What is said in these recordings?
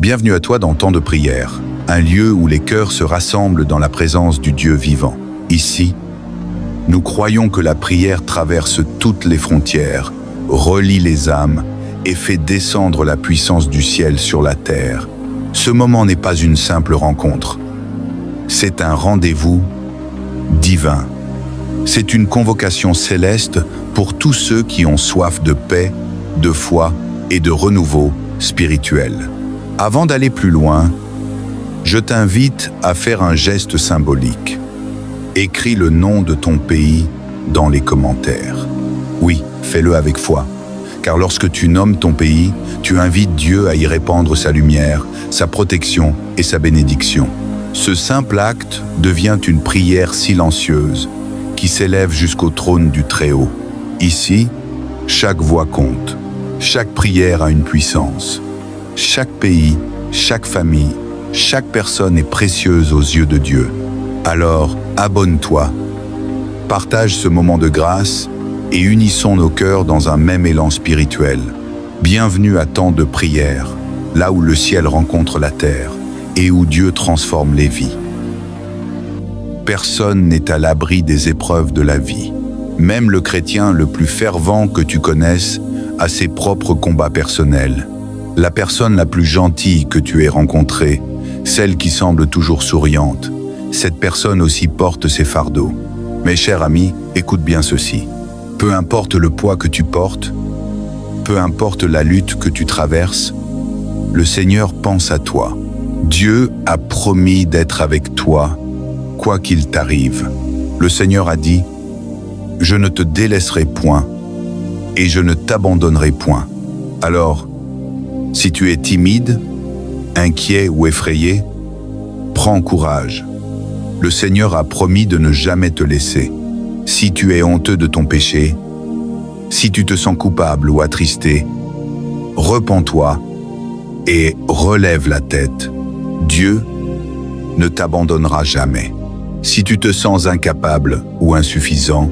Bienvenue à toi dans Temps de prière, un lieu où les cœurs se rassemblent dans la présence du Dieu vivant. Ici, nous croyons que la prière traverse toutes les frontières, relie les âmes et fait descendre la puissance du ciel sur la terre. Ce moment n'est pas une simple rencontre. C'est un rendez-vous divin. C'est une convocation céleste pour tous ceux qui ont soif de paix, de foi et de renouveau spirituel. Avant d'aller plus loin, je t'invite à faire un geste symbolique. Écris le nom de ton pays dans les commentaires. Oui, fais-le avec foi, car lorsque tu nommes ton pays, tu invites Dieu à y répandre sa lumière, sa protection et sa bénédiction. Ce simple acte devient une prière silencieuse qui s'élève jusqu'au trône du Très-Haut. Ici, chaque voix compte, chaque prière a une puissance. Chaque pays, chaque famille, chaque personne est précieuse aux yeux de Dieu. Alors, abonne-toi, partage ce moment de grâce et unissons nos cœurs dans un même élan spirituel. Bienvenue à Temps de prière, là où le ciel rencontre la terre et où Dieu transforme les vies. Personne n'est à l'abri des épreuves de la vie. Même le chrétien le plus fervent que tu connaisses a ses propres combats personnels. La personne la plus gentille que tu aies rencontrée, celle qui semble toujours souriante, cette personne aussi porte ses fardeaux. Mes chers amis, écoute bien ceci. Peu importe le poids que tu portes, peu importe la lutte que tu traverses, le Seigneur pense à toi. Dieu a promis d'être avec toi, quoi qu'il t'arrive. Le Seigneur a dit, « Je ne te délaisserai point et je ne t'abandonnerai point. » Alors, si tu es timide, inquiet ou effrayé, prends courage. Le Seigneur a promis de ne jamais te laisser. Si tu es honteux de ton péché, si tu te sens coupable ou attristé, repens-toi et relève la tête. Dieu ne t'abandonnera jamais. Si tu te sens incapable ou insuffisant,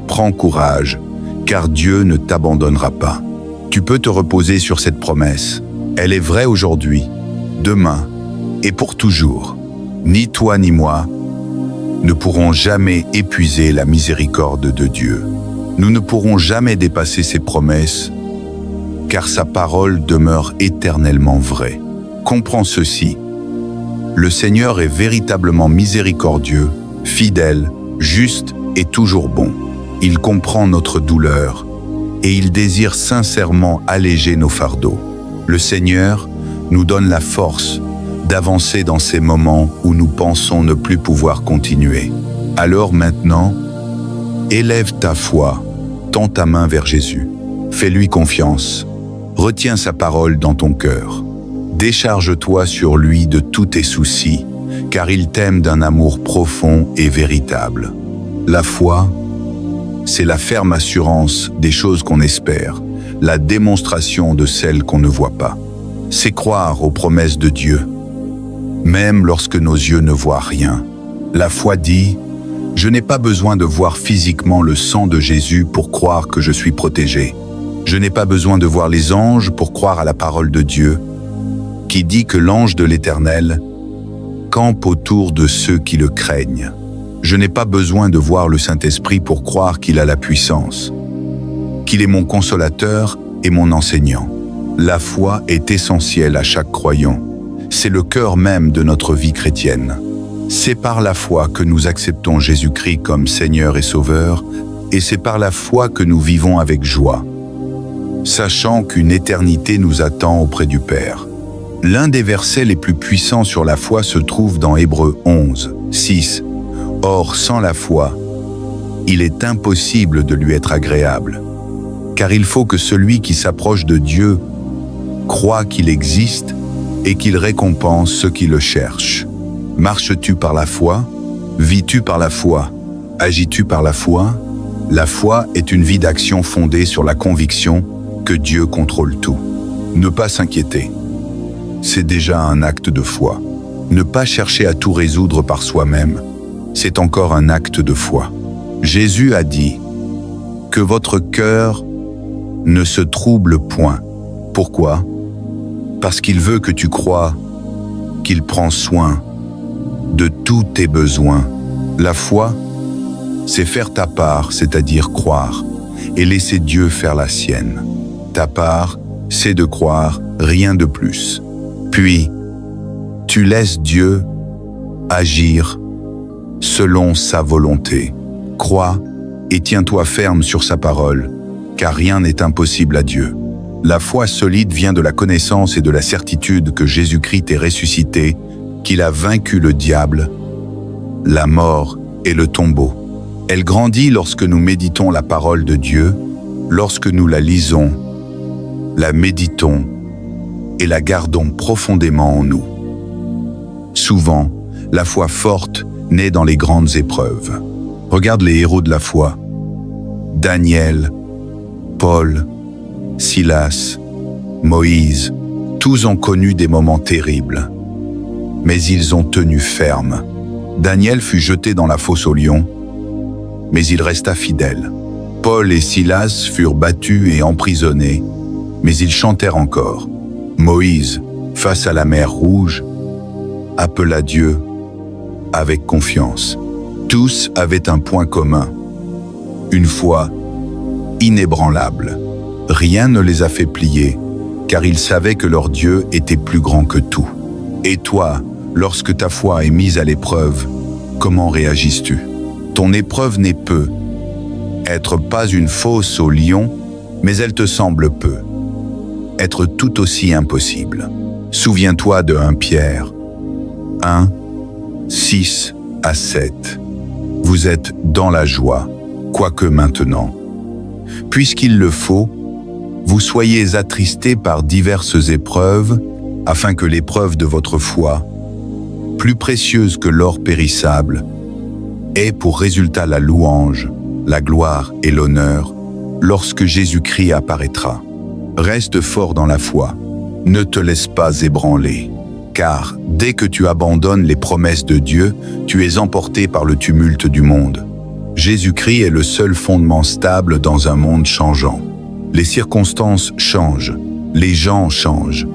prends courage, car Dieu ne t'abandonnera pas. Tu peux te reposer sur cette promesse. Elle est vraie aujourd'hui, demain et pour toujours. Ni toi ni moi ne pourrons jamais épuiser la miséricorde de Dieu. Nous ne pourrons jamais dépasser ses promesses, car sa parole demeure éternellement vraie. Comprends ceci. Le Seigneur est véritablement miséricordieux, fidèle, juste et toujours bon. Il comprend notre douleur et il désire sincèrement alléger nos fardeaux. Le Seigneur nous donne la force d'avancer dans ces moments où nous pensons ne plus pouvoir continuer. Alors maintenant, élève ta foi, tends ta main vers Jésus. Fais-lui confiance. Retiens sa parole dans ton cœur. Décharge-toi sur lui de tous tes soucis, car il t'aime d'un amour profond et véritable. La foi, c'est la ferme assurance des choses qu'on espère, la démonstration de celles qu'on ne voit pas. C'est croire aux promesses de Dieu, même lorsque nos yeux ne voient rien. La foi dit, « Je n'ai pas besoin de voir physiquement le sang de Jésus pour croire que je suis protégé. Je n'ai pas besoin de voir les anges pour croire à la parole de Dieu, qui dit que l'ange de l'Éternel campe autour de ceux qui le craignent. Je n'ai pas besoin de voir le Saint-Esprit pour croire qu'il a la puissance, qu'il est mon consolateur et mon enseignant. » La foi est essentielle à chaque croyant. C'est le cœur même de notre vie chrétienne. C'est par la foi que nous acceptons Jésus-Christ comme Seigneur et Sauveur, et c'est par la foi que nous vivons avec joie, sachant qu'une éternité nous attend auprès du Père. L'un des versets les plus puissants sur la foi se trouve dans Hébreux 11, 6. « Or, sans la foi, il est impossible de lui être agréable, car il faut que celui qui s'approche de Dieu croit qu'il existe et qu'il récompense ceux qui le cherchent. Marches-tu par la foi? Vis-tu par la foi? Agis-tu par la foi? La foi est une vie d'action fondée sur la conviction que Dieu contrôle tout. Ne pas s'inquiéter, c'est déjà un acte de foi. Ne pas chercher à tout résoudre par soi-même, c'est encore un acte de foi. Jésus a dit « Que votre cœur ne se trouble point. » Pourquoi? parce qu'il veut que tu crois qu'il prend soin de tous tes besoins. La foi, c'est faire ta part, c'est-à-dire croire, et laisser Dieu faire la sienne. Ta part, c'est de croire, rien de plus. Puis, tu laisses Dieu agir selon sa volonté. Crois et tiens-toi ferme sur sa parole, car rien n'est impossible à Dieu. La foi solide vient de la connaissance et de la certitude que Jésus-Christ est ressuscité, qu'il a vaincu le diable, la mort et le tombeau. Elle grandit lorsque nous méditons la parole de Dieu, lorsque nous la lisons, la méditons et la gardons profondément en nous. Souvent, la foi forte naît dans les grandes épreuves. Regarde les héros de la foi. Daniel, Paul, Silas, Moïse, tous ont connu des moments terribles. Mais ils ont tenu ferme. Daniel fut jeté dans la fosse aux lions, mais il resta fidèle. Paul et Silas furent battus et emprisonnés, mais ils chantèrent encore. Moïse, face à la mer Rouge, appela Dieu avec confiance. Tous avaient un point commun, une foi inébranlable. Rien ne les a fait plier, car ils savaient que leur Dieu était plus grand que tout. Et toi, lorsque ta foi est mise à l'épreuve, comment réagis-tu? Ton épreuve n'est peu. Être pas une fosse au lion, mais elle te semble peu. Être tout aussi impossible. Souviens-toi de 1 Pierre 1, 6 à 7. Vous êtes dans la joie, quoique maintenant. Puisqu'il le faut, vous soyez attristés par diverses épreuves, afin que l'épreuve de votre foi, plus précieuse que l'or périssable, ait pour résultat la louange, la gloire et l'honneur, lorsque Jésus-Christ apparaîtra. Reste fort dans la foi, ne te laisse pas ébranler, car dès que tu abandonnes les promesses de Dieu, tu es emporté par le tumulte du monde. Jésus-Christ est le seul fondement stable dans un monde changeant. Les circonstances changent, les gens changent,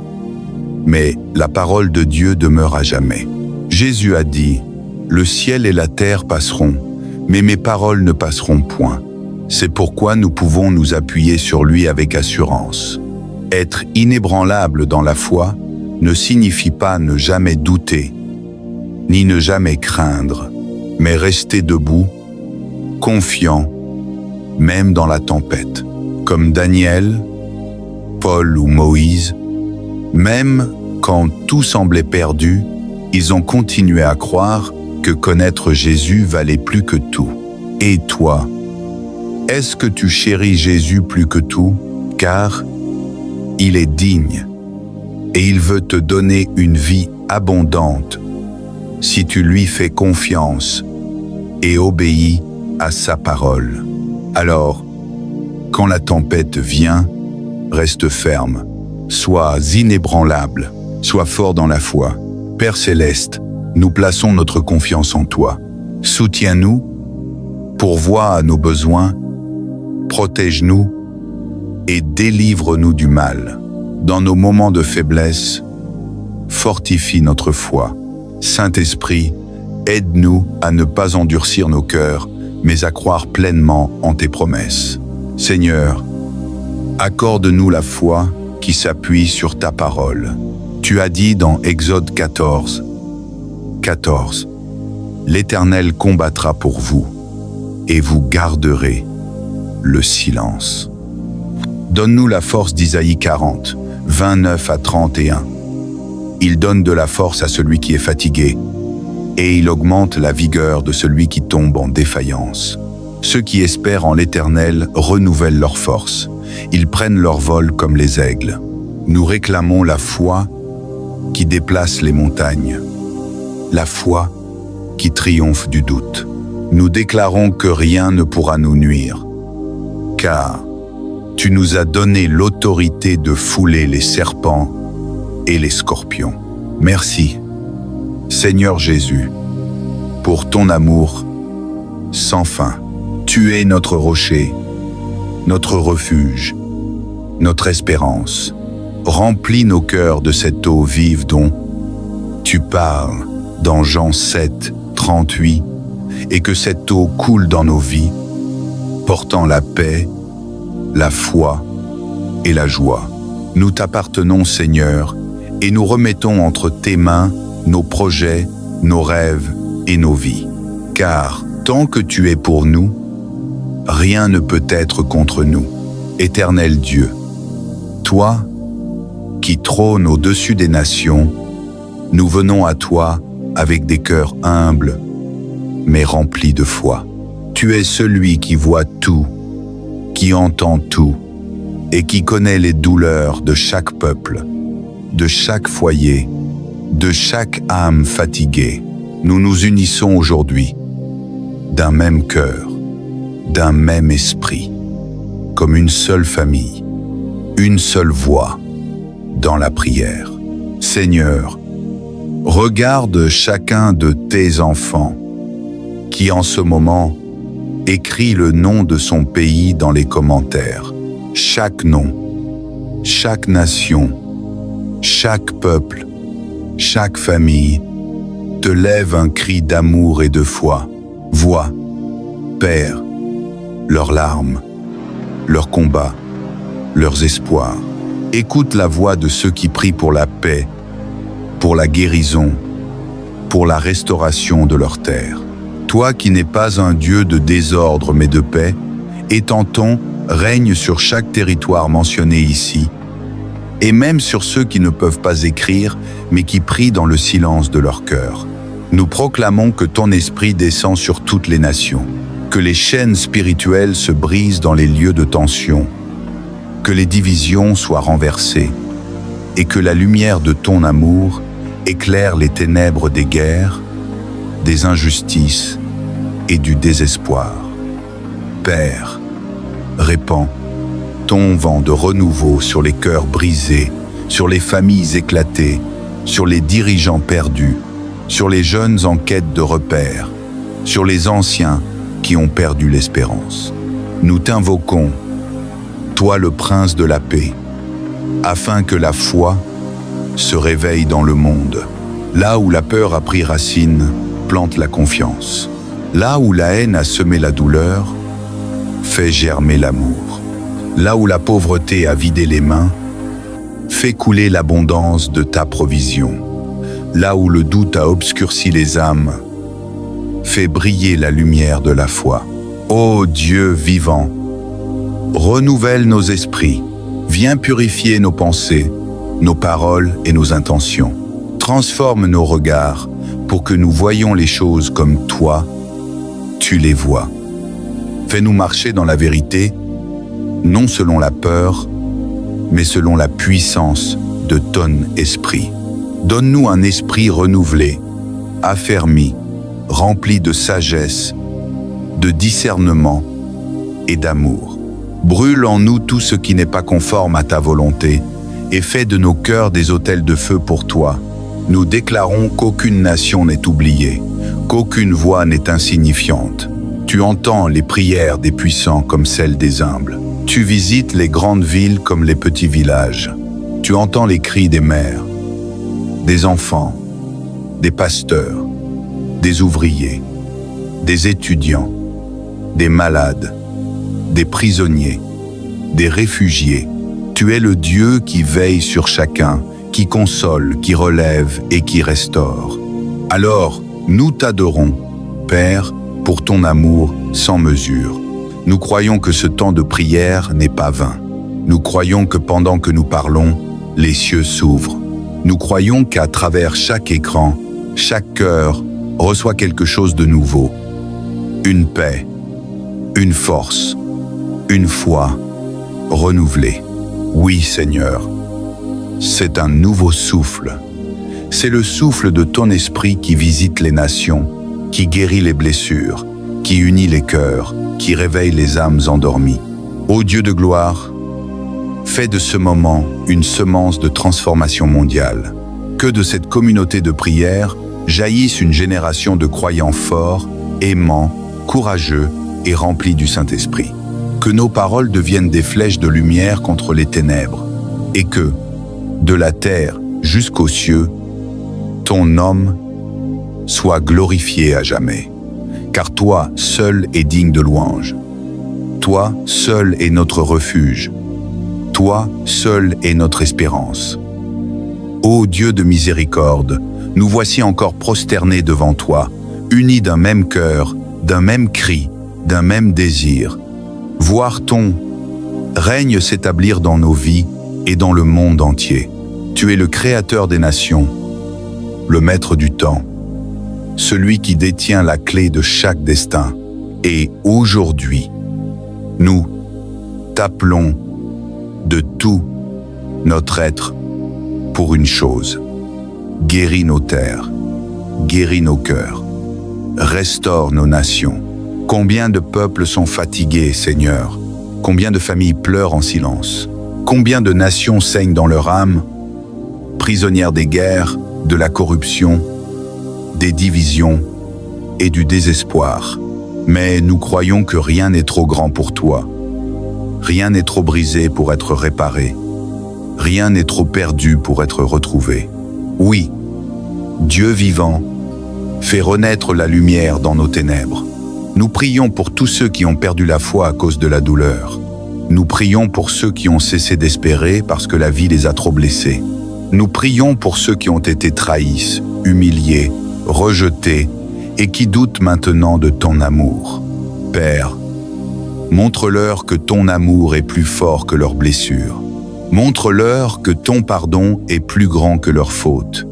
mais la parole de Dieu demeure à jamais. Jésus a dit, « Le ciel et la terre passeront, mais mes paroles ne passeront point. » C'est pourquoi nous pouvons nous appuyer sur lui avec assurance. Être inébranlable dans la foi ne signifie pas ne jamais douter, ni ne jamais craindre, mais rester debout, confiant, même dans la tempête. Comme Daniel, Paul ou Moïse, même quand tout semblait perdu, ils ont continué à croire que connaître Jésus valait plus que tout. Et toi, est-ce que tu chéris Jésus plus que tout? Car il est digne et il veut te donner une vie abondante si tu lui fais confiance et obéis à sa parole. Alors, quand la tempête vient, reste ferme, sois inébranlable, sois fort dans la foi. Père céleste, nous plaçons notre confiance en toi. Soutiens-nous, pourvois à nos besoins, protège-nous et délivre-nous du mal. Dans nos moments de faiblesse, fortifie notre foi. Saint-Esprit, aide-nous à ne pas endurcir nos cœurs, mais à croire pleinement en tes promesses. Seigneur, accorde-nous la foi qui s'appuie sur ta parole. Tu as dit dans Exode 14, « L'Éternel combattra pour vous, et vous garderez le silence. » Donne-nous la force d'Isaïe 40, 29 à 31. Il donne de la force à celui qui est fatigué, et il augmente la vigueur de celui qui tombe en défaillance. Ceux qui espèrent en l'Éternel renouvellent leur force. Ils prennent leur vol comme les aigles. Nous réclamons la foi qui déplace les montagnes, la foi qui triomphe du doute. Nous déclarons que rien ne pourra nous nuire, car tu nous as donné l'autorité de fouler les serpents et les scorpions. Merci, Seigneur Jésus, pour ton amour sans fin. Tu es notre rocher, notre refuge, notre espérance. Remplis nos cœurs de cette eau vive dont tu parles dans Jean 7, 38, et que cette eau coule dans nos vies, portant la paix, la foi et la joie. Nous t'appartenons, Seigneur, et nous remettons entre tes mains nos projets, nos rêves et nos vies. Car tant que tu es pour nous, rien ne peut être contre nous. Éternel Dieu, toi qui trônes au-dessus des nations, nous venons à toi avec des cœurs humbles, mais remplis de foi. Tu es celui qui voit tout, qui entend tout, et qui connaît les douleurs de chaque peuple, de chaque foyer, de chaque âme fatiguée. Nous nous unissons aujourd'hui d'un même cœur, d'un même esprit, comme une seule famille, une seule voix dans la prière. Seigneur, regarde chacun de tes enfants qui en ce moment écrit le nom de son pays dans les commentaires. Chaque nom, chaque nation, chaque peuple, chaque famille te lève un cri d'amour et de foi. Vois, Père, leurs larmes, leurs combats, leurs espoirs. Écoute la voix de ceux qui prient pour la paix, pour la guérison, pour la restauration de leur terre. Toi qui n'es pas un Dieu de désordre mais de paix, et ton ton règne sur chaque territoire mentionné ici, et même sur ceux qui ne peuvent pas écrire, mais qui prient dans le silence de leur cœur. Nous proclamons que ton esprit descend sur toutes les nations, que les chaînes spirituelles se brisent dans les lieux de tension, que les divisions soient renversées, et que la lumière de ton amour éclaire les ténèbres des guerres, des injustices et du désespoir. Père, répands ton vent de renouveau sur les cœurs brisés, sur les familles éclatées, sur les dirigeants perdus, sur les jeunes en quête de repères, sur les anciens qui ont perdu l'espérance. Nous t'invoquons, toi le prince de la paix, afin que la foi se réveille dans le monde. Là où la peur a pris racine, plante la confiance. Là où la haine a semé la douleur, fais germer l'amour. Là où la pauvreté a vidé les mains, fais couler l'abondance de ta provision. Là où le doute a obscurci les âmes, fais briller la lumière de la foi. Ô Dieu vivant, renouvelle nos esprits, viens purifier nos pensées, nos paroles et nos intentions. Transforme nos regards pour que nous voyions les choses comme toi, tu les vois. Fais-nous marcher dans la vérité, non selon la peur, mais selon la puissance de ton esprit. Donne-nous un esprit renouvelé, affermi, rempli de sagesse, de discernement et d'amour. Brûle en nous tout ce qui n'est pas conforme à ta volonté et fais de nos cœurs des autels de feu pour toi. Nous déclarons qu'aucune nation n'est oubliée, qu'aucune voix n'est insignifiante. Tu entends les prières des puissants comme celles des humbles. Tu visites les grandes villes comme les petits villages. Tu entends les cris des mères, des enfants, des pasteurs, des ouvriers, des étudiants, des malades, des prisonniers, des réfugiés. Tu es le Dieu qui veille sur chacun, qui console, qui relève et qui restaure. Alors, nous t'adorons, Père, pour ton amour sans mesure. Nous croyons que ce temps de prière n'est pas vain. Nous croyons que pendant que nous parlons, les cieux s'ouvrent. Nous croyons qu'à travers chaque écran, chaque cœur reçoit quelque chose de nouveau. Une paix, une force, une foi renouvelée. Oui, Seigneur, c'est un nouveau souffle. C'est le souffle de ton esprit qui visite les nations, qui guérit les blessures, qui unit les cœurs, qui réveille les âmes endormies. Ô Dieu de gloire, fais de ce moment une semence de transformation mondiale. Que de cette communauté de prière jaillisse une génération de croyants forts, aimants, courageux et remplis du Saint-Esprit. Que nos paroles deviennent des flèches de lumière contre les ténèbres et que, de la terre jusqu'aux cieux, ton nom soit glorifié à jamais. Car toi seul es digne de louange. Toi seul est notre refuge. Toi seul est notre espérance. Ô Dieu de miséricorde, nous voici encore prosternés devant toi, unis d'un même cœur, d'un même cri, d'un même désir. Voir ton règne s'établir dans nos vies et dans le monde entier. Tu es le Créateur des nations, le Maître du temps, celui qui détient la clé de chaque destin. Et aujourd'hui, nous t'appelons de tout notre être pour une chose. Guéris nos terres, guéris nos cœurs, restaure nos nations. Combien de peuples sont fatigués, Seigneur? Combien de familles pleurent en silence? Combien de nations saignent dans leur âme, prisonnières des guerres, de la corruption, des divisions et du désespoir. Mais nous croyons que rien n'est trop grand pour toi. Rien n'est trop brisé pour être réparé. Rien n'est trop perdu pour être retrouvé. Oui, Dieu vivant, fais renaître la lumière dans nos ténèbres. Nous prions pour tous ceux qui ont perdu la foi à cause de la douleur. Nous prions pour ceux qui ont cessé d'espérer parce que la vie les a trop blessés. Nous prions pour ceux qui ont été trahis, humiliés, rejetés et qui doutent maintenant de ton amour. Père, montre-leur que ton amour est plus fort que leurs blessures. Montre-leur que ton pardon est plus grand que leurs fautes.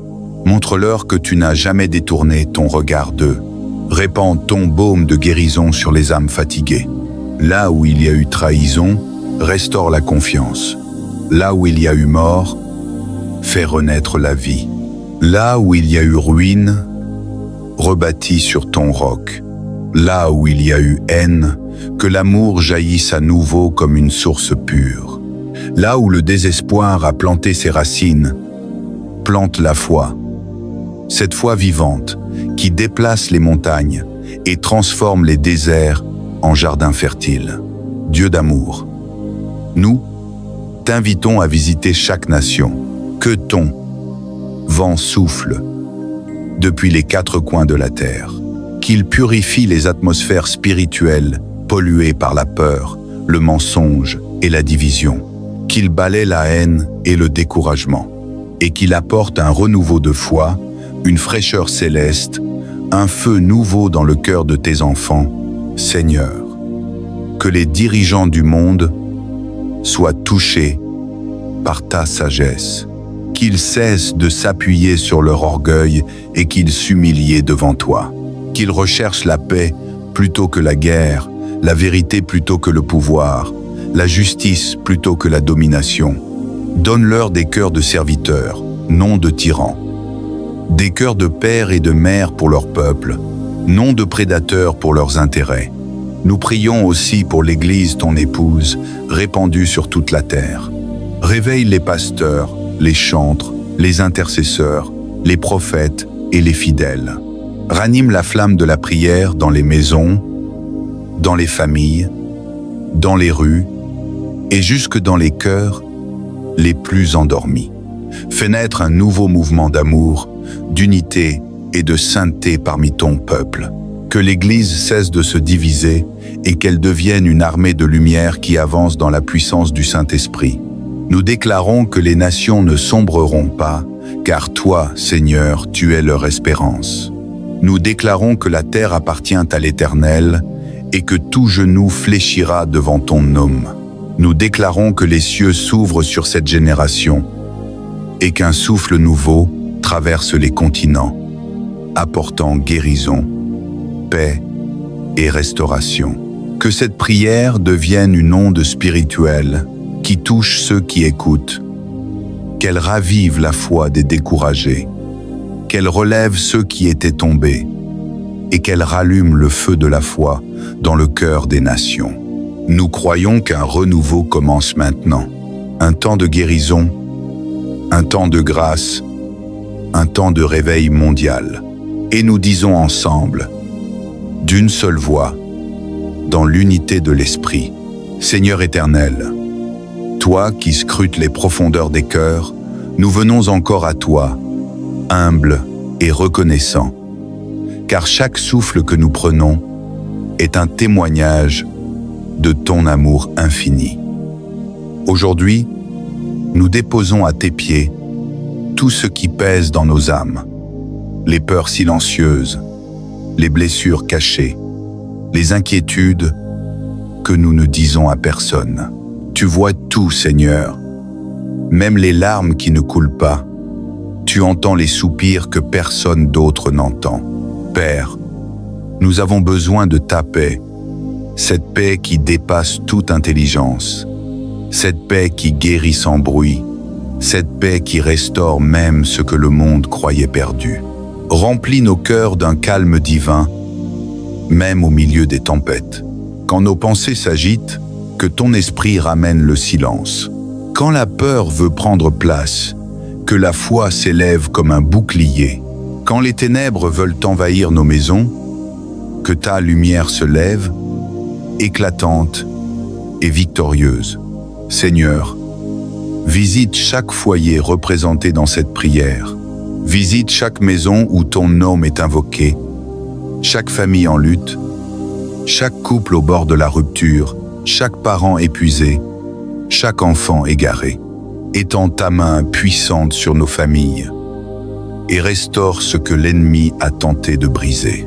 Montre-leur que tu n'as jamais détourné ton regard d'eux. Répands ton baume de guérison sur les âmes fatiguées. Là où il y a eu trahison, restaure la confiance. Là où il y a eu mort, fais renaître la vie. Là où il y a eu ruine, rebâtis sur ton roc. Là où il y a eu haine, que l'amour jaillisse à nouveau comme une source pure. Là où le désespoir a planté ses racines, plante la foi. Cette foi vivante qui déplace les montagnes et transforme les déserts en jardins fertiles. Dieu d'amour, nous t'invitons à visiter chaque nation. Que ton vent souffle depuis les quatre coins de la terre, qu'il purifie les atmosphères spirituelles polluées par la peur, le mensonge et la division, qu'il balaie la haine et le découragement, et qu'il apporte un renouveau de foi, une fraîcheur céleste, un feu nouveau dans le cœur de tes enfants, Seigneur. Que les dirigeants du monde soient touchés par ta sagesse, qu'ils cessent de s'appuyer sur leur orgueil et qu'ils s'humilient devant toi, qu'ils recherchent la paix plutôt que la guerre, la vérité plutôt que le pouvoir, la justice plutôt que la domination. Donne-leur des cœurs de serviteurs, non de tyrans, des cœurs de pères et de mères pour leur peuple, non de prédateurs pour leurs intérêts. Nous prions aussi pour l'Église, ton épouse, répandue sur toute la terre. Réveille les pasteurs, les chantres, les intercesseurs, les prophètes et les fidèles. Ranime la flamme de la prière dans les maisons, dans les familles, dans les rues et jusque dans les cœurs les plus endormis. Fais naître un nouveau mouvement d'amour, d'unité et de sainteté parmi ton peuple. Que l'Église cesse de se diviser et qu'elle devienne une armée de lumière qui avance dans la puissance du Saint-Esprit. Nous déclarons que les nations ne sombreront pas, car toi, Seigneur, tu es leur espérance. Nous déclarons que la terre appartient à l'Éternel et que tout genou fléchira devant ton nom. Nous déclarons que les cieux s'ouvrent sur cette génération et qu'un souffle nouveau traverse les continents, apportant guérison, paix et restauration. Que cette prière devienne une onde spirituelle qui touche ceux qui écoutent, qu'elle ravive la foi des découragés, qu'elle relève ceux qui étaient tombés et qu'elle rallume le feu de la foi dans le cœur des nations. Nous croyons qu'un renouveau commence maintenant, un temps de guérison, un temps de grâce, un temps de réveil mondial. Et nous disons ensemble, d'une seule voix, dans l'unité de l'Esprit, Seigneur éternel, toi qui scrutes les profondeurs des cœurs, Nous venons encore à toi, humbles et reconnaissants, car chaque souffle que nous prenons est un témoignage de ton amour infini. Aujourd'hui, nous déposons à tes pieds tout ce qui pèse dans nos âmes, les peurs silencieuses, les blessures cachées, les inquiétudes que nous ne disons à personne. Tu vois tout, Seigneur, même les larmes qui ne coulent pas. Tu entends les soupirs que personne d'autre n'entend. Père, nous avons besoin de ta paix, cette paix qui dépasse toute intelligence, cette paix qui guérit sans bruit, cette paix qui restaure même ce que le monde croyait perdu. Remplis nos cœurs d'un calme divin, même au milieu des tempêtes. Quand nos pensées s'agitent, que ton esprit ramène le silence. Quand la peur veut prendre place, que la foi s'élève comme un bouclier. Quand les ténèbres veulent envahir nos maisons, que ta lumière se lève, éclatante et victorieuse. Seigneur, visite chaque foyer représenté dans cette prière. Visite chaque maison où ton nom est invoqué, chaque famille en lutte, chaque couple au bord de la rupture, chaque parent épuisé, chaque enfant égaré. Étends ta main puissante sur nos familles et restaure ce que l'ennemi a tenté de briser.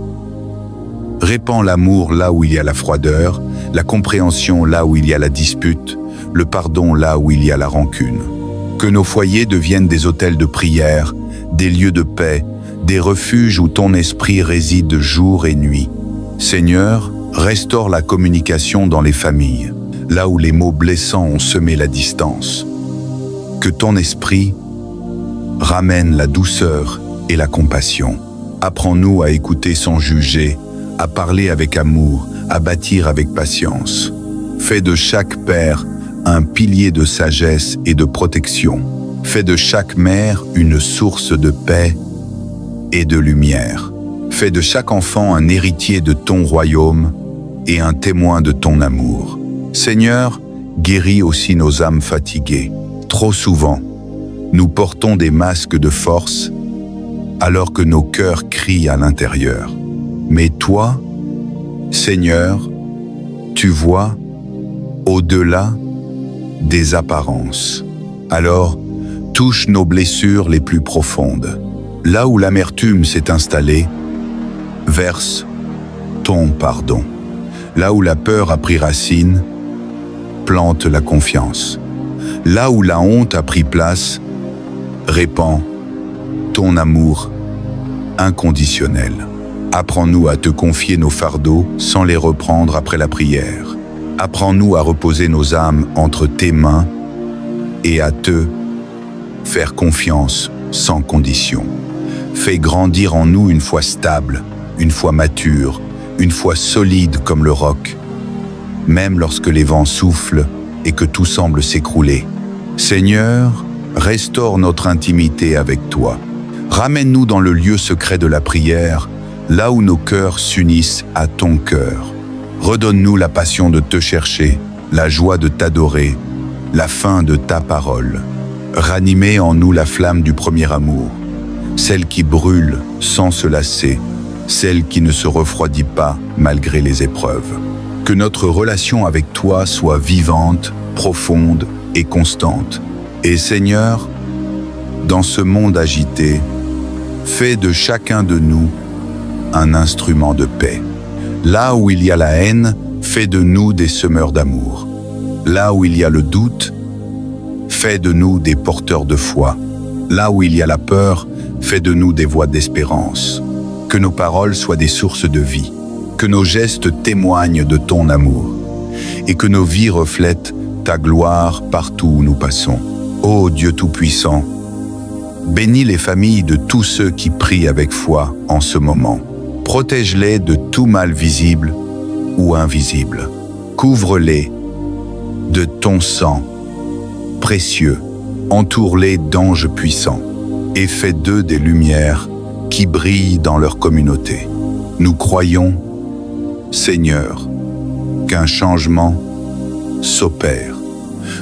Répands l'amour là où il y a la froideur, la compréhension là où il y a la dispute, le pardon là où il y a la rancune. Que nos foyers deviennent des hôtels de prière, des lieux de paix, des refuges où ton esprit réside jour et nuit. Seigneur, restaure la communication dans les familles, là où les mots blessants ont semé la distance. Que ton esprit ramène la douceur et la compassion. Apprends-nous à écouter sans juger, à parler avec amour, à bâtir avec patience. Fais de chaque père un pilier de sagesse et de protection. Fais de chaque mère une source de paix et de lumière. Fais de chaque enfant un héritier de ton royaume et un témoin de ton amour. Seigneur, guéris aussi nos âmes fatiguées. Trop souvent, nous portons des masques de force alors que nos cœurs crient à l'intérieur. Mais toi, Seigneur, tu vois au-delà des apparences. Alors, touche nos blessures les plus profondes. Là où l'amertume s'est installée, verse ton pardon. Là où la peur a pris racine, plante la confiance. Là où la honte a pris place, répands ton amour inconditionnel. Apprends-nous à te confier nos fardeaux sans les reprendre après la prière. Apprends-nous à reposer nos âmes entre tes mains et à te faire confiance sans condition. Fais grandir en nous une foi stable, une foi mature, une foi solide comme le roc, même lorsque les vents soufflent et que tout semble s'écrouler. Seigneur, restaure notre intimité avec toi. Ramène-nous dans le lieu secret de la prière, là où nos cœurs s'unissent à ton cœur. Redonne-nous la passion de te chercher, la joie de t'adorer, la faim de ta parole. Ranimez en nous la flamme du premier amour, celle qui brûle sans se lasser, celle qui ne se refroidit pas malgré les épreuves. Que notre relation avec toi soit vivante, profonde et constante. Et Seigneur, dans ce monde agité, fais de chacun de nous un instrument de paix. Là où il y a la haine, fais de nous des semeurs d'amour. Là où il y a le doute, fais de nous des porteurs de foi. Là où il y a la peur, fais de nous des voix d'espérance. Que nos paroles soient des sources de vie. Que nos gestes témoignent de ton amour. Et que nos vies reflètent ta gloire partout où nous passons. Ô Dieu Tout-Puissant, bénis les familles de tous ceux qui prient avec foi en ce moment. Protège-les de tout mal visible ou invisible. Couvre-les de ton sang précieux. Entoure-les d'anges puissants et fais d'eux des lumières qui brillent dans leur communauté. Nous croyons, Seigneur, qu'un changement s'opère.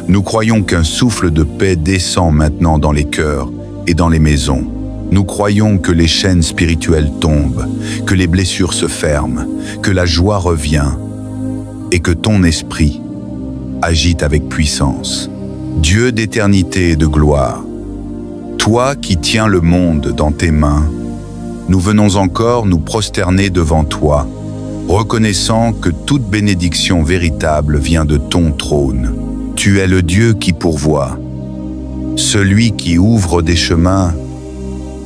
Nous croyons qu'un souffle de paix descend maintenant dans les cœurs et dans les maisons. Nous croyons que les chaînes spirituelles tombent, que les blessures se ferment, que la joie revient et que ton esprit agite avec puissance. Dieu d'éternité et de gloire, toi qui tiens le monde dans tes mains, nous venons encore nous prosterner devant toi, reconnaissant que toute bénédiction véritable vient de ton trône. Tu es le Dieu qui pourvoit, celui qui ouvre des chemins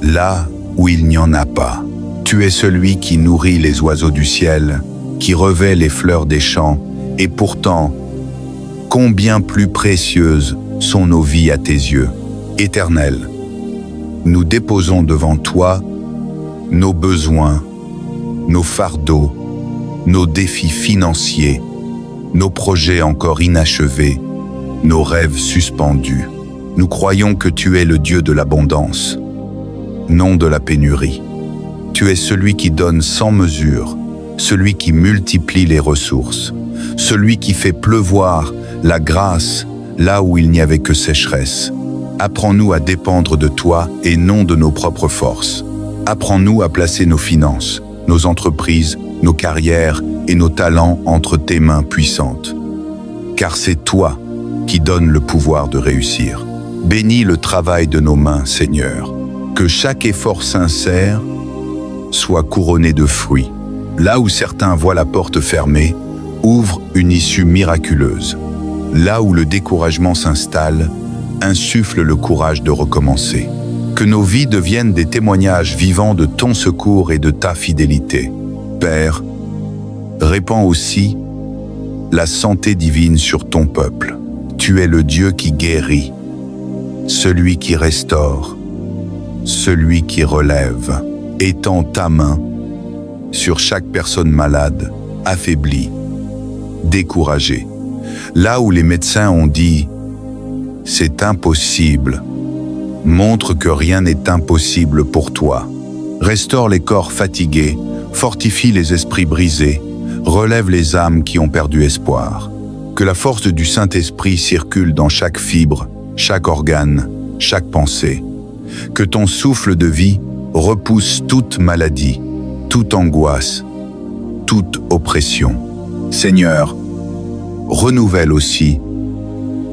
là où il n'y en a pas. Tu es celui qui nourrit les oiseaux du ciel, qui revêt les fleurs des champs, et pourtant, combien plus précieuses sont nos vies à tes yeux. Éternel, nous déposons devant toi nos besoins, nos fardeaux, nos défis financiers, nos projets encore inachevés, nos rêves suspendus. Nous croyons que tu es le Dieu de l'abondance, non de la pénurie. Tu es celui qui donne sans mesure, celui qui multiplie les ressources, celui qui fait pleuvoir la grâce là où il n'y avait que sécheresse. Apprends-nous à dépendre de toi et non de nos propres forces. Apprends-nous à placer nos finances, nos entreprises, nos carrières et nos talents entre tes mains puissantes. Car c'est toi qui donnes le pouvoir de réussir. Bénis le travail de nos mains, Seigneur. Que chaque effort sincère soit couronné de fruits. Là où certains voient la porte fermée, ouvre une issue miraculeuse. Là où le découragement s'installe, insuffle le courage de recommencer. Que nos vies deviennent des témoignages vivants de ton secours et de ta fidélité. Père, répands aussi la santé divine sur ton peuple. Tu es le Dieu qui guérit, celui qui restaure, celui qui relève. Étends ta main sur chaque personne malade, affaiblie, découragée. Là où les médecins ont dit « c'est impossible », montre que rien n'est impossible pour toi. Restaure les corps fatigués, fortifie les esprits brisés, relève les âmes qui ont perdu espoir. Que la force du Saint-Esprit circule dans chaque fibre, chaque organe, chaque pensée. Que ton souffle de vie repousse toute maladie, toute angoisse, toute oppression. Seigneur, renouvelle aussi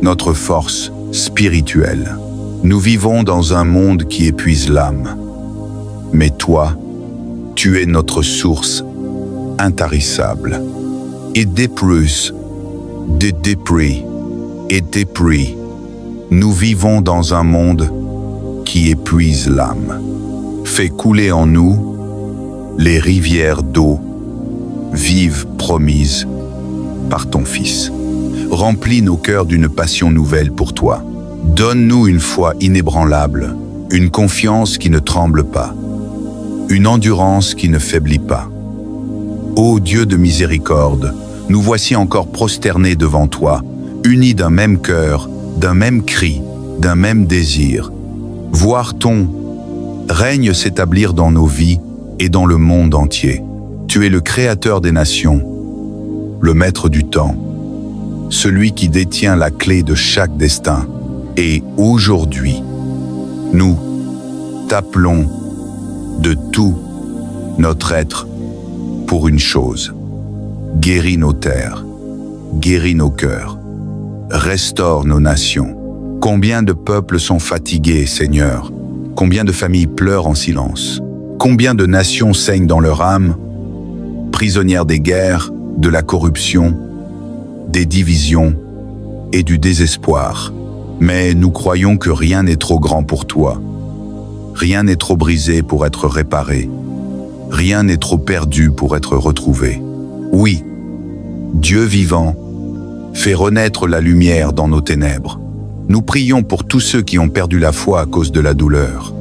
notre force spirituelle. Nous vivons dans un monde qui épuise l'âme. Mais toi, tu es notre source intarissable. Et des plus, des dépris, et des prix, nous vivons dans un monde qui épuise l'âme. Fais couler en nous les rivières d'eau vive promise par ton Fils. Remplis nos cœurs d'une passion nouvelle pour toi. Donne-nous une foi inébranlable, une confiance qui ne tremble pas, une endurance qui ne faiblit pas. Ô Dieu de miséricorde, nous voici encore prosternés devant toi, unis d'un même cœur, d'un même cri, d'un même désir. Voir ton règne s'établir dans nos vies et dans le monde entier. Tu es le Créateur des nations, le Maître du temps, celui qui détient la clé de chaque destin. Et aujourd'hui, nous t'appelons de tout notre être pour une chose. Guéris nos terres, guéris nos cœurs, restaure nos nations. Combien de peuples sont fatigués, Seigneur? Combien de familles pleurent en silence? Combien de nations saignent dans leur âme, prisonnières des guerres, de la corruption, des divisions et du désespoir? Mais nous croyons que rien n'est trop grand pour toi. Rien n'est trop brisé pour être réparé. Rien n'est trop perdu pour être retrouvé. Oui, Dieu vivant, fais renaître la lumière dans nos ténèbres. Nous prions pour tous ceux qui ont perdu la foi à cause de la douleur.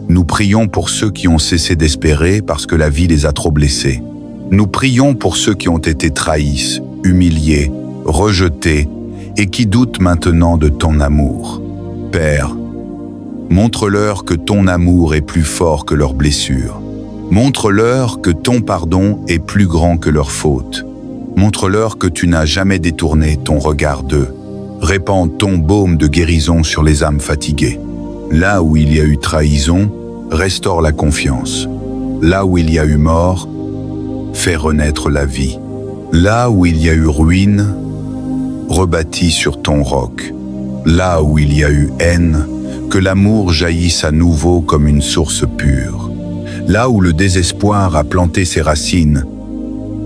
Nous prions pour ceux qui ont cessé d'espérer parce que la vie les a trop blessés. Nous prions pour ceux qui ont été trahis, humiliés, rejetés et qui doutent maintenant de ton amour. Père, montre-leur que ton amour est plus fort que leurs blessures. Montre-leur que ton pardon est plus grand que leurs fautes. Montre-leur que tu n'as jamais détourné ton regard d'eux. Répands ton baume de guérison sur les âmes fatiguées. Là où il y a eu trahison, restaure la confiance. Là où il y a eu mort, fais renaître la vie. Là où il y a eu ruine, rebâtis sur ton roc. Là où il y a eu haine, que l'amour jaillisse à nouveau comme une source pure. Là où le désespoir a planté ses racines,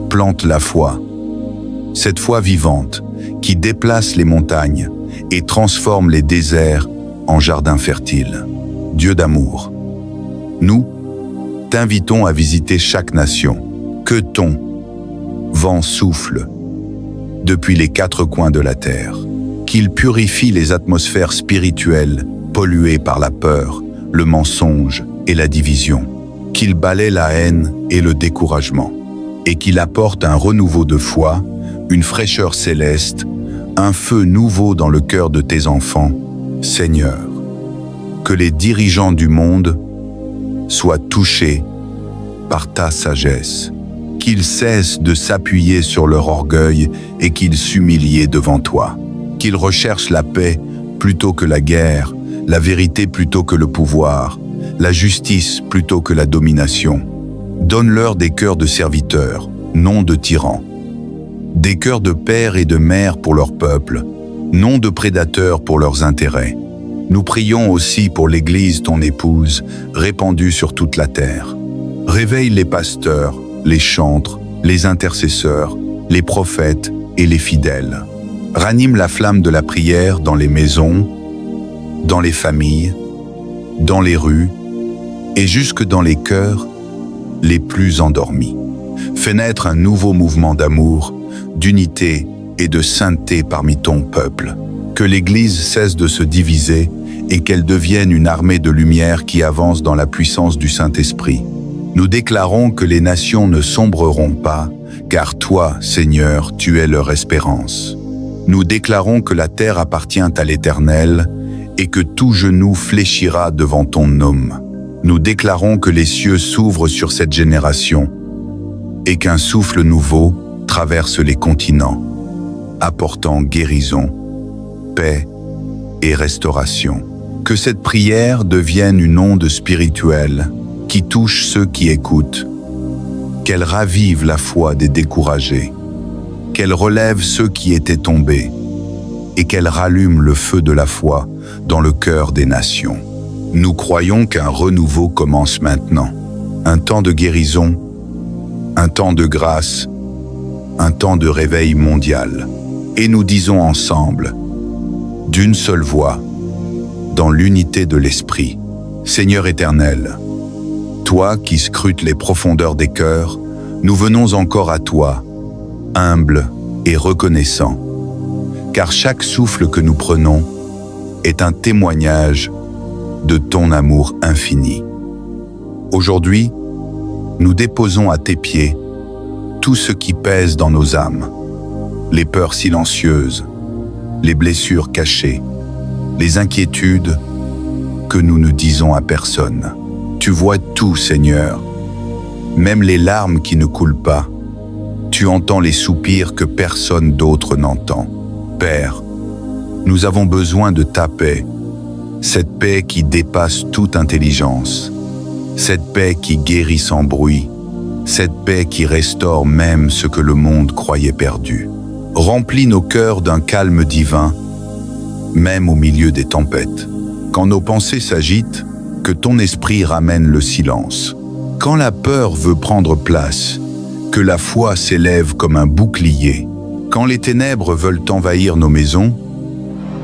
plante la foi. Cette foi vivante qui déplace les montagnes et transforme les déserts en jardins fertiles. Dieu d'amour, nous t'invitons à visiter chaque nation. Que ton vent souffle depuis les quatre coins de la terre. Qu'il purifie les atmosphères spirituelles polluées par la peur, le mensonge et la division. Qu'il balaie la haine et le découragement. Et qu'il apporte un renouveau de foi, une fraîcheur céleste, un feu nouveau dans le cœur de tes enfants, Seigneur. Que les dirigeants du monde soient touchés par ta sagesse. Qu'ils cessent de s'appuyer sur leur orgueil et qu'ils s'humilient devant toi. Qu'ils recherchent la paix plutôt que la guerre, la vérité plutôt que le pouvoir, la justice plutôt que la domination. Donne-leur des cœurs de serviteurs, non de tyrans. Des cœurs de pères et de mères pour leur peuple, non de prédateurs pour leurs intérêts. Nous prions aussi pour l'Église, ton épouse, répandue sur toute la terre. Réveille les pasteurs, les chantres, les intercesseurs, les prophètes et les fidèles. Ranime la flamme de la prière dans les maisons, dans les familles, dans les rues et jusque dans les cœurs les plus endormis. Fais naître un nouveau mouvement d'amour, d'unité et de sainteté parmi ton peuple. Que l'Église cesse de se diviser et qu'elle devienne une armée de lumière qui avance dans la puissance du Saint-Esprit. Nous déclarons que les nations ne sombreront pas, car toi, Seigneur, tu es leur espérance. Nous déclarons que la terre appartient à l'Éternel et que tout genou fléchira devant ton nom. Nous déclarons que les cieux s'ouvrent sur cette génération et qu'un souffle nouveau traverse les continents, apportant guérison, paix et restauration. Que cette prière devienne une onde spirituelle qui touche ceux qui écoutent, qu'elle ravive la foi des découragés, qu'elle relève ceux qui étaient tombés et qu'elle rallume le feu de la foi dans le cœur des nations. Nous croyons qu'un renouveau commence maintenant, un temps de guérison, un temps de grâce, un temps de réveil mondial. Et nous disons ensemble, d'une seule voix, dans l'unité de l'Esprit, Seigneur éternel, toi qui scrutes les profondeurs des cœurs, nous venons encore à toi, humbles et reconnaissants, car chaque souffle que nous prenons est un témoignage de ton amour infini. Aujourd'hui, nous déposons à tes pieds tout ce qui pèse dans nos âmes, les peurs silencieuses, les blessures cachées, les inquiétudes que nous ne disons à personne. Tu vois tout, Seigneur, même les larmes qui ne coulent pas. Tu entends les soupirs que personne d'autre n'entend. Père, nous avons besoin de ta paix, cette paix qui dépasse toute intelligence, cette paix qui guérit sans bruit, cette paix qui restaure même ce que le monde croyait perdu. Remplis nos cœurs d'un calme divin, même au milieu des tempêtes. Quand nos pensées s'agitent, que ton esprit ramène le silence. Quand la peur veut prendre place, que la foi s'élève comme un bouclier. Quand les ténèbres veulent envahir nos maisons,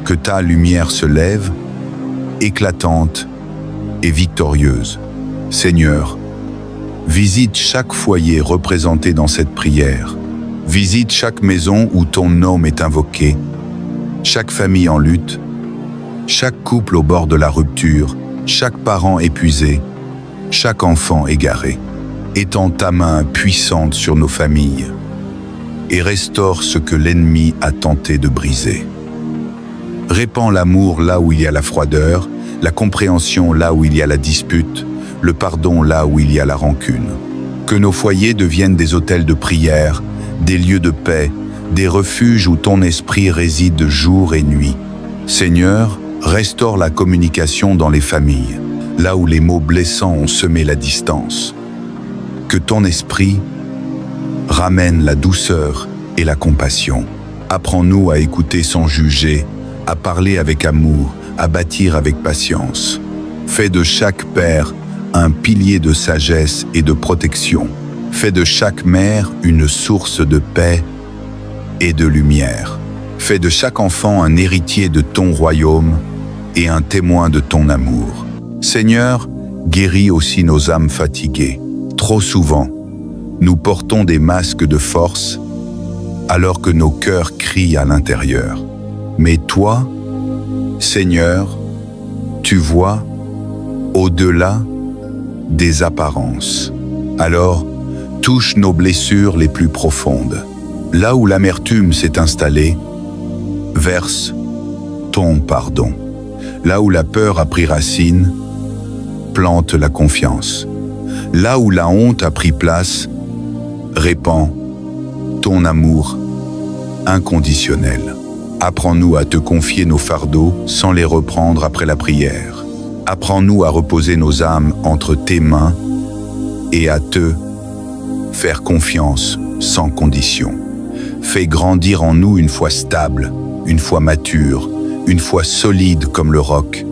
que ta lumière se lève, éclatante et victorieuse. Seigneur, visite chaque foyer représenté dans cette prière. Visite chaque maison où ton nom est invoqué, chaque famille en lutte, chaque couple au bord de la rupture, chaque parent épuisé, chaque enfant égaré. Étends ta main puissante sur nos familles et restaure ce que l'ennemi a tenté de briser. Répands l'amour là où il y a la froideur, la compréhension là où il y a la dispute, le pardon là où il y a la rancune. Que nos foyers deviennent des autels de prière, des lieux de paix, des refuges où ton esprit réside jour et nuit. Seigneur, restaure la communication dans les familles, là où les mots blessants ont semé la distance. Que ton esprit ramène la douceur et la compassion. Apprends-nous à écouter sans juger, à parler avec amour, à bâtir avec patience. Fais de chaque père un pilier de sagesse et de protection. Fais de chaque mère une source de paix et de lumière. Fais de chaque enfant un héritier de ton royaume et un témoin de ton amour. Seigneur, guéris aussi nos âmes fatiguées. Trop souvent, nous portons des masques de force alors que nos cœurs crient à l'intérieur. Mais toi, Seigneur, tu vois au-delà des apparences. Alors, touche nos blessures les plus profondes. Là où l'amertume s'est installée, verse ton pardon. Là où la peur a pris racine, plante la confiance. Là où la honte a pris place, répands ton amour inconditionnel. Apprends-nous à te confier nos fardeaux sans les reprendre après la prière. Apprends-nous à reposer nos âmes entre tes mains et à te faire confiance sans condition. Fais grandir en nous une foi stable, une foi mature, une foi solide comme le roc,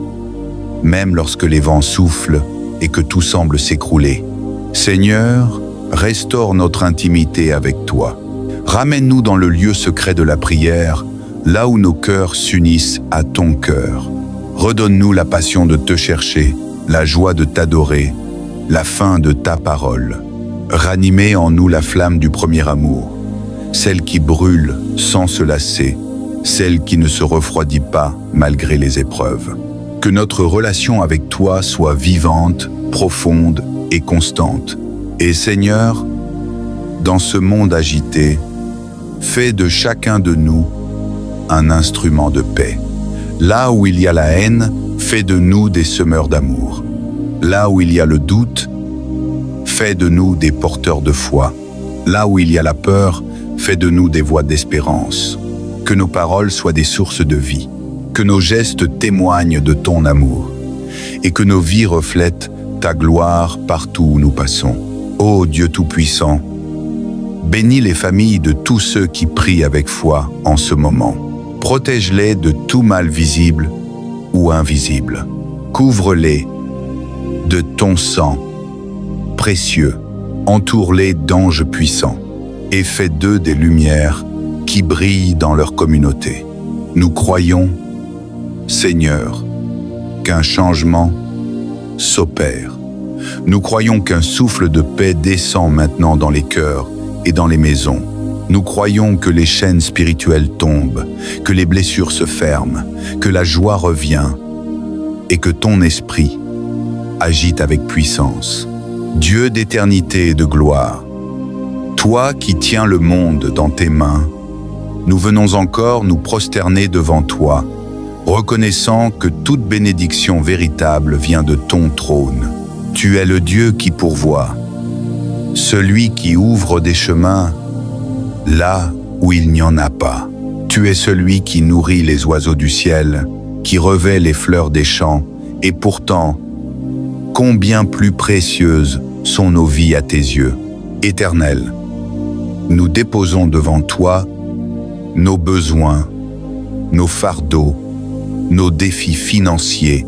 même lorsque les vents soufflent et que tout semble s'écrouler. Seigneur, restaure notre intimité avec toi. Ramène-nous dans le lieu secret de la prière, là où nos cœurs s'unissent à ton cœur. Redonne-nous la passion de te chercher, la joie de t'adorer, la faim de ta parole. Ranimez en nous la flamme du premier amour, celle qui brûle sans se lasser, celle qui ne se refroidit pas malgré les épreuves. Que notre relation avec toi soit vivante, profonde et constante. Et Seigneur, dans ce monde agité, fais de chacun de nous un instrument de paix. Là où il y a la haine, fais de nous des semeurs d'amour. Là où il y a le doute, fais de nous des porteurs de foi. Là où il y a la peur, fais de nous des voix d'espérance. Que nos paroles soient des sources de vie. Que nos gestes témoignent de ton amour. Et que nos vies reflètent ta gloire partout où nous passons. Ô Dieu Tout-Puissant, bénis les familles de tous ceux qui prient avec foi en ce moment. Protège-les de tout mal visible ou invisible. Couvre-les de ton sang précieux. Entoure-les d'anges puissants et fais d'eux des lumières qui brillent dans leur communauté. Nous croyons, Seigneur, qu'un changement s'opère. Nous croyons qu'un souffle de paix descend maintenant dans les cœurs et dans les maisons. Nous croyons que les chaînes spirituelles tombent, que les blessures se ferment, que la joie revient et que ton esprit agite avec puissance. Dieu d'éternité et de gloire, toi qui tiens le monde dans tes mains, nous venons encore nous prosterner devant toi, reconnaissant que toute bénédiction véritable vient de ton trône. Tu es le Dieu qui pourvoit, celui qui ouvre des chemins là où il n'y en a pas. Tu es celui qui nourrit les oiseaux du ciel, qui revêt les fleurs des champs, et pourtant, combien plus précieuses sont nos vies à tes yeux. Éternel, nous déposons devant toi nos besoins, nos fardeaux, nos défis financiers,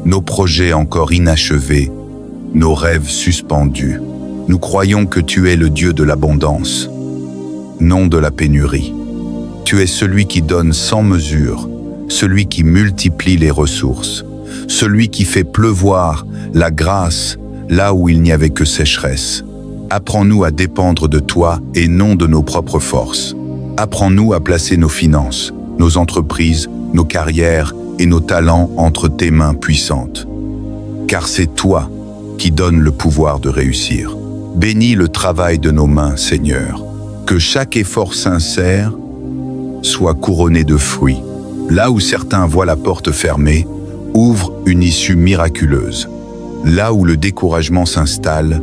nos projets encore inachevés, nos rêves suspendus. Nous croyons que tu es le Dieu de l'abondance, non de la pénurie. Tu es celui qui donne sans mesure, celui qui multiplie les ressources, celui qui fait pleuvoir la grâce là où il n'y avait que sécheresse. Apprends-nous à dépendre de toi et non de nos propres forces. Apprends-nous à placer nos finances, nos entreprises, nos carrières et nos talents entre tes mains puissantes. Car c'est toi qui donnes le pouvoir de réussir. Bénis le travail de nos mains, Seigneur. Que chaque effort sincère soit couronné de fruits. Là où certains voient la porte fermée, ouvre une issue miraculeuse. Là où le découragement s'installe,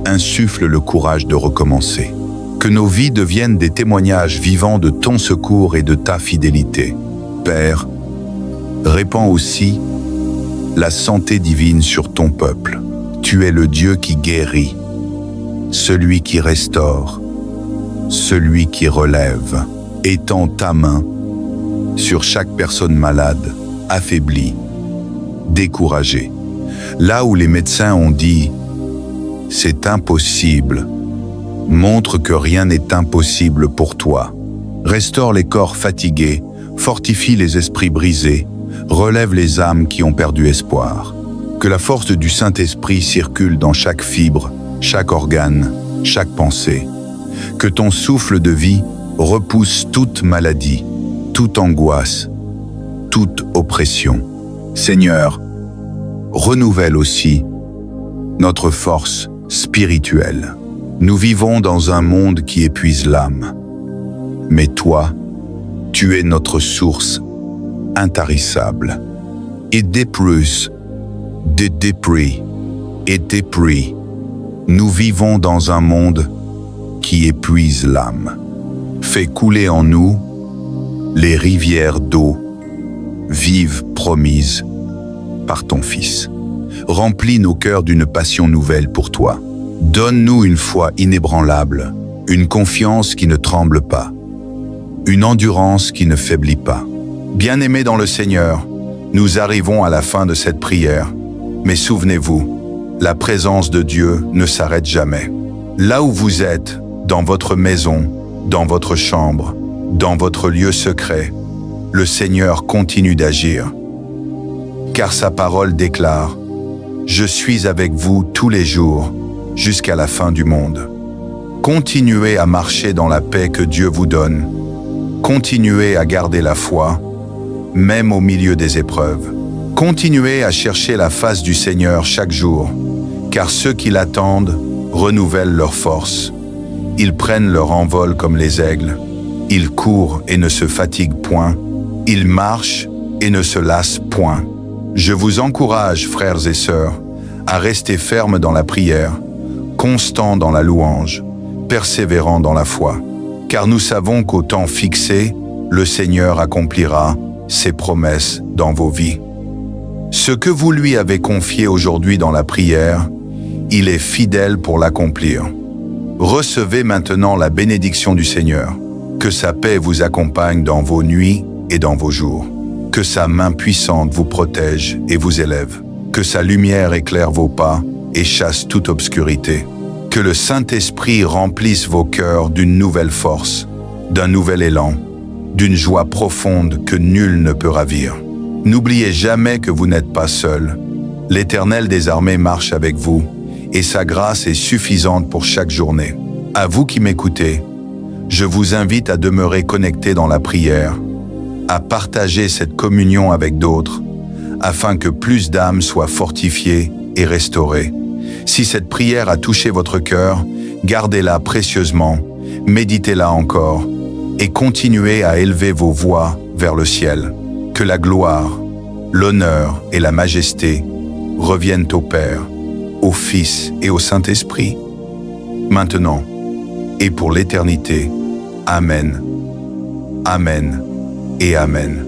insuffle le courage de recommencer. Que nos vies deviennent des témoignages vivants de ton secours et de ta fidélité. Père, répands aussi la santé divine sur ton peuple. Tu es le Dieu qui guérit, celui qui restaure, celui qui relève. Étends ta main sur chaque personne malade, affaiblie, découragée. Là où les médecins ont dit « c'est impossible », montre que rien n'est impossible pour toi. Restaure les corps fatigués, fortifie les esprits brisés, relève les âmes qui ont perdu espoir. Que la force du Saint-Esprit circule dans chaque fibre, chaque organe, chaque pensée. Que ton souffle de vie repousse toute maladie, toute angoisse, toute oppression. Seigneur, renouvelle aussi notre force spirituelle. Nous vivons dans un monde qui épuise l'âme. Mais toi, tu es notre source intarissable. Et des plus, des dépris, et des prix. Nous vivons dans un monde qui épuise l'âme. Fais couler en nous les rivières d'eau vive promise par ton Fils. Remplis nos cœurs d'une passion nouvelle pour toi. Donne-nous une foi inébranlable, une confiance qui ne tremble pas, une endurance qui ne faiblit pas. Bien-aimés dans le Seigneur, nous arrivons à la fin de cette prière, mais souvenez-vous, la présence de Dieu ne s'arrête jamais. Là où vous êtes, dans votre maison, dans votre chambre, dans votre lieu secret, le Seigneur continue d'agir. Car sa parole déclare « Je suis avec vous tous les jours, jusqu'à la fin du monde ». Continuez à marcher dans la paix que Dieu vous donne. Continuez à garder la foi, même au milieu des épreuves. Continuez à chercher la face du Seigneur chaque jour, car ceux qui l'attendent renouvellent leur force. Ils prennent leur envol comme les aigles. Ils courent et ne se fatiguent point. Ils marchent et ne se lassent point. Je vous encourage, frères et sœurs, à rester fermes dans la prière, constants dans la louange, persévérants dans la foi. Car nous savons qu'au temps fixé, le Seigneur accomplira ses promesses dans vos vies. Ce que vous lui avez confié aujourd'hui dans la prière, il est fidèle pour l'accomplir. Recevez maintenant la bénédiction du Seigneur. Que sa paix vous accompagne dans vos nuits et dans vos jours. Que sa main puissante vous protège et vous élève. Que sa lumière éclaire vos pas et chasse toute obscurité. Que le Saint-Esprit remplisse vos cœurs d'une nouvelle force, d'un nouvel élan, d'une joie profonde que nul ne peut ravir. N'oubliez jamais que vous n'êtes pas seul. L'Éternel des armées marche avec vous et sa grâce est suffisante pour chaque journée. À vous qui m'écoutez, je vous invite à demeurer connecté dans la prière, à partager cette communion avec d'autres, afin que plus d'âmes soient fortifiées et restaurées. Si cette prière a touché votre cœur, gardez-la précieusement, méditez-la encore, et continuez à élever vos voix vers le ciel. Que la gloire, l'honneur et la majesté reviennent au Père, au Fils et au Saint-Esprit, maintenant et pour l'éternité. Amen. Amen et Amen.